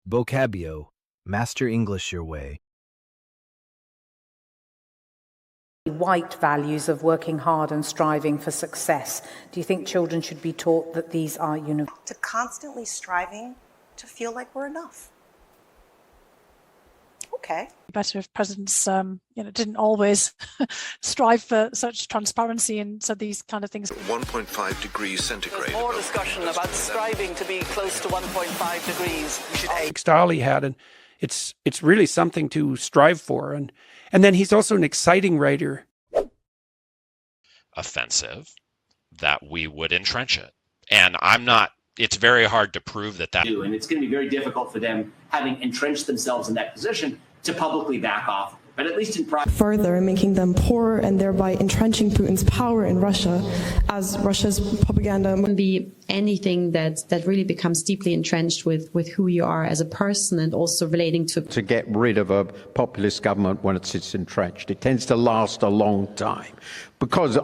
Vocabio. Master English your way. White values of working hard and striving for success. Do you think children should be taught that these are universal? To constantly striving to feel like we're enough. Okay. Better if presidents, didn't always strive for such transparency and so these kind of things. 1.5 degrees centigrade. There's more discussion about striving to be close to 1.5 degrees. We should style he had, and it's really something to strive for, and then he's also an exciting writer. Offensive, that we would entrench it, and it's very hard to prove that. And it's going to be very difficult for them, having entrenched themselves in that position, to publicly back off. But at least in private. Further making them poorer and thereby entrenching Putin's power in Russia, as Russia's propaganda can be anything that really becomes deeply entrenched with who you are as a person, and also relating to get rid of a populist government when it's entrenched. It tends to last a long time because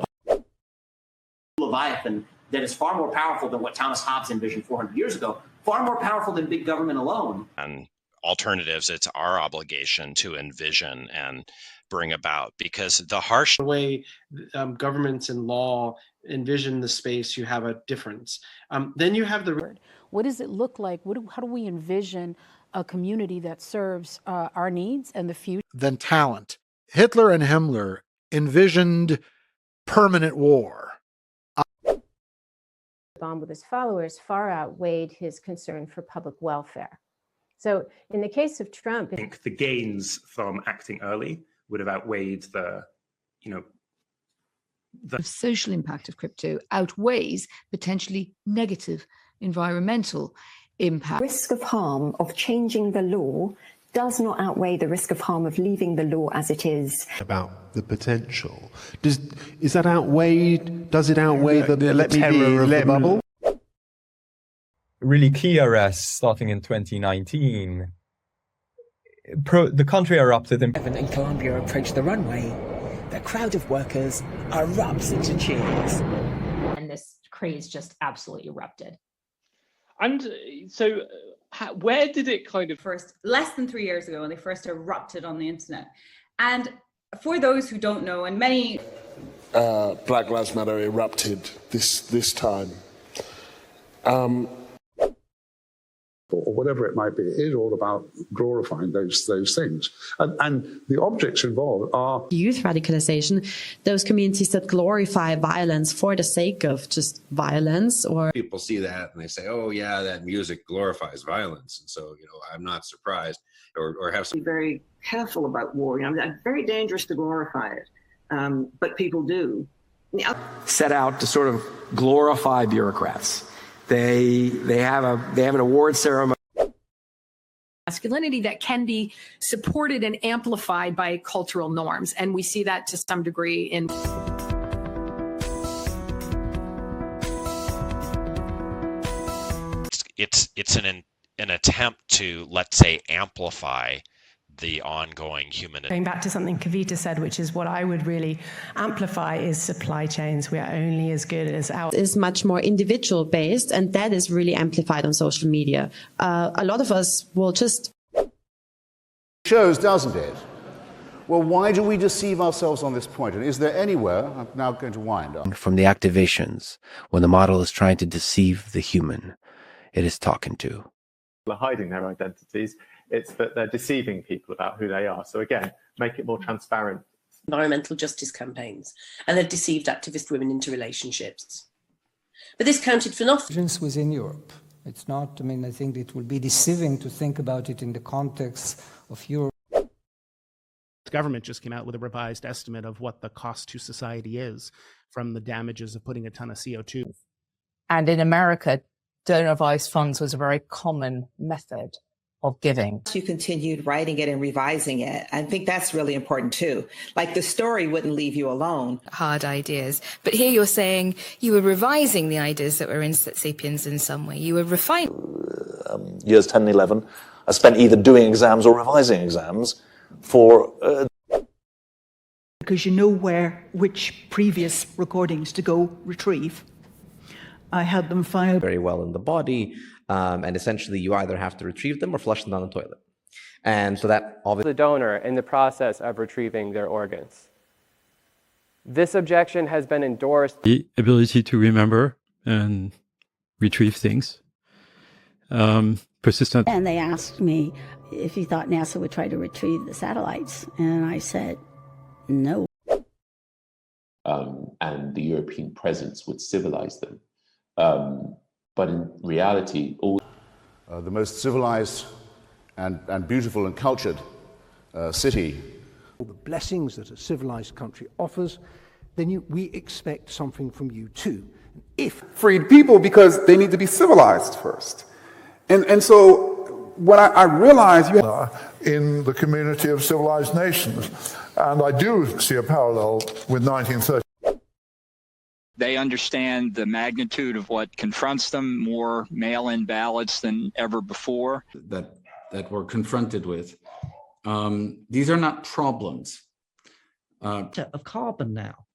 Leviathan that is far more powerful than what Thomas Hobbes envisioned 400 years ago, far more powerful than big government alone. And alternatives, it's our obligation to envision and bring about, because the harsh way governments and law envision the space, you have a difference. Then you have the what does it look like? How do we envision a community that serves our needs and the future? Than talent. Hitler and Himmler envisioned permanent war. Bomb with his followers far outweighed his concern for public welfare. So in the case of Trump, I think the gains from acting early would have outweighed the social impact of crypto outweighs potentially negative environmental impact. Risk of harm of changing the law does not outweigh the risk of harm of leaving the law as it is. About the potential. Does it outweigh the terror of the bubble? Really key arrests starting in 2019. The country erupted. Evan and Columbia approached the runway. The crowd of workers erupts into cheers. And this craze just absolutely erupted. And so where did it kind of... First, less than 3 years ago, when they first erupted on the internet. And for those who don't know, and many... Black Lives Matter erupted this time. Or whatever it might be, it is all about glorifying those things. And the objects involved are... Youth radicalization, those communities that glorify violence for the sake of just violence, or... People see that and they say, oh yeah, that music glorifies violence. And so, I'm not surprised, or have some... Be very careful about war. It's very dangerous to glorify it, but people do. Set out to sort of glorify bureaucrats. They have an award ceremony. Masculinity that can be supported and amplified by cultural norms, and we see that to some degree in. It's an attempt to, let's say, amplify the ongoing human. Going back to something Kavita said, which is what I would really amplify, is supply chains. We are only as good as our... is much more individual based, and that is really amplified on social media. A lot of us will just... Shows, doesn't it? Well, why do we deceive ourselves on this point? And is there anywhere, I'm now going to wind up. From the activations, when the model is trying to deceive the human, it is talking to. They're hiding their identities. It's that they're deceiving people about who they are. So again, make it more transparent. Environmental justice campaigns, and they've deceived activist women into relationships. But this counted for nothing. Within Europe. It's not, I think it will be deceiving to think about it in the context of Europe. The government just came out with a revised estimate of what the cost to society is from the damages of putting a ton of CO2. And in America, donor-advised funds was a very common method of giving. You continued writing it and revising it. I think that's really important too. Like the story wouldn't leave you alone. Hard ideas. But here you're saying you were revising the ideas that were in Sapiens in some way. You were refining. Years 10 and 11, I spent either doing exams or revising exams for... Because you know which previous recordings to go retrieve. I had them filed very well in the body. And essentially, you either have to retrieve them or flush them down the toilet. And so that obviously the donor in the process of retrieving their organs. This objection has been endorsed. The ability to remember and retrieve things. Persistent. And they asked me if you thought NASA would try to retrieve the satellites. And I said, no. And the European presence would civilize them. But in reality, all the most civilized and beautiful and cultured city. All the blessings that a civilized country offers, then we expect something from you too. If freed people, because they need to be civilized first. And so when I realized you in the community of civilized nations, and I do see a parallel with 1930. They understand the magnitude of what confronts them, more mail-in ballots than ever before. That we're confronted with. These are not problems. Of carbon now.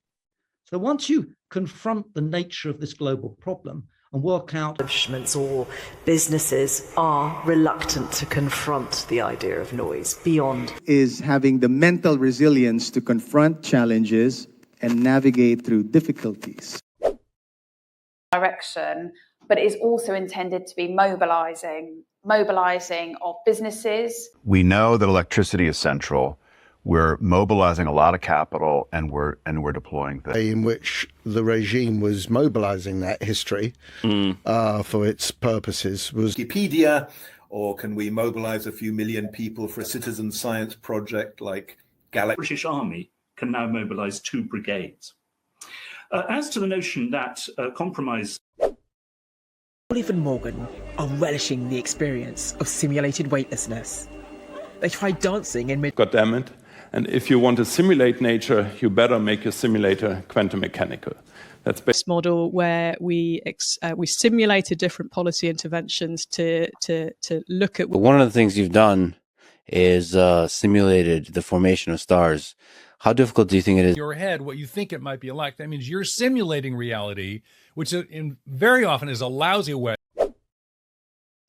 So once you confront the nature of this global problem and work out... Establishments or businesses are reluctant to confront the idea of noise beyond... Is having the mental resilience to confront challenges and navigate through difficulties. Direction, but it is also intended to be mobilizing of businesses. We know that electricity is central. We're mobilizing a lot of capital, and we're deploying things. In which the regime was mobilizing that history for its purposes was Wikipedia, or can we mobilize a few million people for a citizen science project like Galaxy? British Army can now mobilize 2 brigades. As to the notion that compromise... Olive and Morgan are relishing the experience of simulated weightlessness. They try dancing in mid... God damn it. And if you want to simulate nature, you better make your simulator quantum mechanical. That's this model where we simulated different policy interventions to look at... But one of the things you've done is simulated the formation of stars. How difficult do you think it is? In your head, what you think it might be like. That means you're simulating reality, which very often is a lousy way.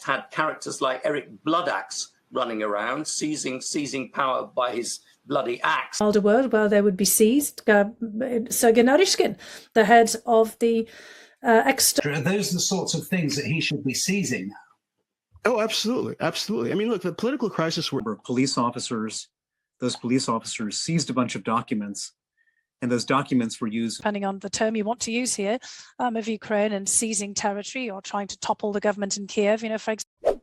Had characters like Eric Bloodaxe running around, seizing power by his bloody axe. A world where they would be seized. Sergei Naryshkin, the head of the Are those the sorts of things that he should be seizing now? Oh, absolutely. Absolutely. I mean, look, the political crisis were police officers. Those police officers seized a bunch of documents, and those documents were used. Depending on the term you want to use here, of Ukraine and seizing territory or trying to topple the government in Kiev, for example.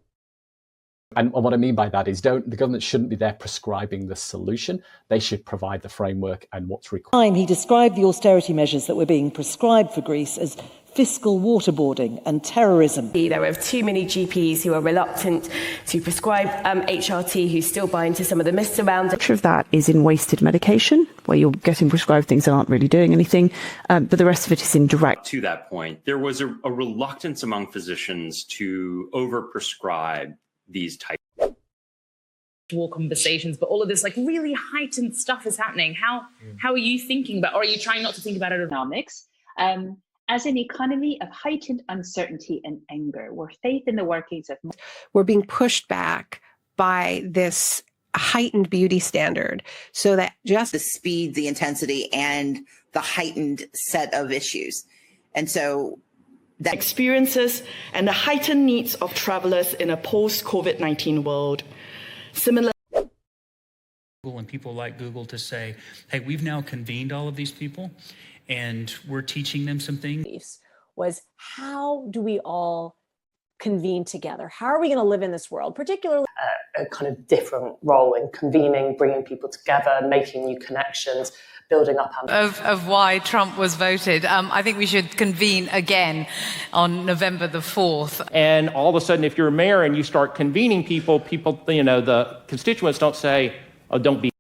And what I mean by that is the government shouldn't be there prescribing the solution. They should provide the framework and what's required. He described the austerity measures that were being prescribed for Greece as fiscal waterboarding and terrorism. There were too many GPs who are reluctant to prescribe HRT, who still buy into some of the myths around it. Much of that is in wasted medication, where you're getting prescribed things that aren't really doing anything, but the rest of it is indirect. To that point, there was a reluctance among physicians to overprescribe these types of war conversations, but all of this really heightened stuff is happening. How are you thinking about, or are you trying not to think about it? Economics. As an economy of heightened uncertainty and anger, where faith in the workings of... We're being pushed back by this heightened beauty standard, so that just the speed, the intensity, and the heightened set of issues. And so that experiences and the heightened needs of travelers in a post-COVID-19 world. Similar. And people like Google to say, hey, we've now convened all of these people, and we're teaching them some things. Was how do we all convene together? How are we going to live in this world, particularly a kind of different role in convening, bringing people together, making new connections, building up of why Trump was voted. I think we should convene again on November the 4th. And all of a sudden, if you're a mayor and you start convening people, the constituents don't say, oh, don't be.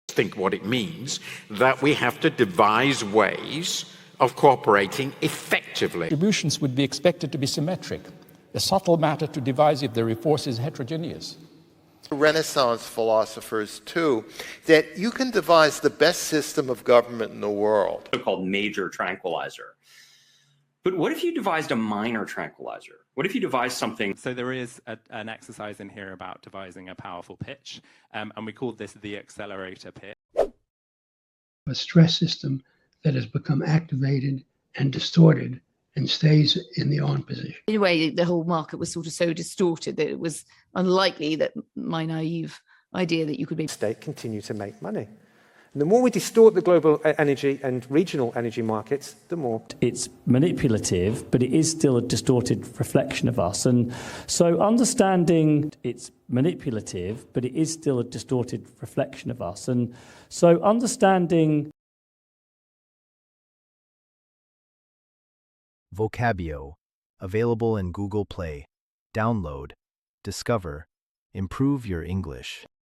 Think what it means that we have to devise ways of cooperating effectively. Distributions would be expected to be symmetric, a subtle matter to devise if the force is heterogeneous. Renaissance philosophers too, that you can devise the best system of government in the world. So-called major tranquilizer. But what if you devised a minor tranquilizer? What if you devised something? So there is an exercise in here about devising a powerful pitch, and we call this the accelerator pitch. A stress system that has become activated and distorted and stays in the on position. In a way, the whole market was sort of so distorted that it was unlikely that my naive idea that you could be... State continue to make money. And the more we distort the global energy and regional energy markets, the more... It's manipulative, but it is still a distorted reflection of us. And so understanding it's manipulative, but it is still a distorted reflection of us. And so understanding... Vocabio, available in Google Play. Download, discover, improve your English.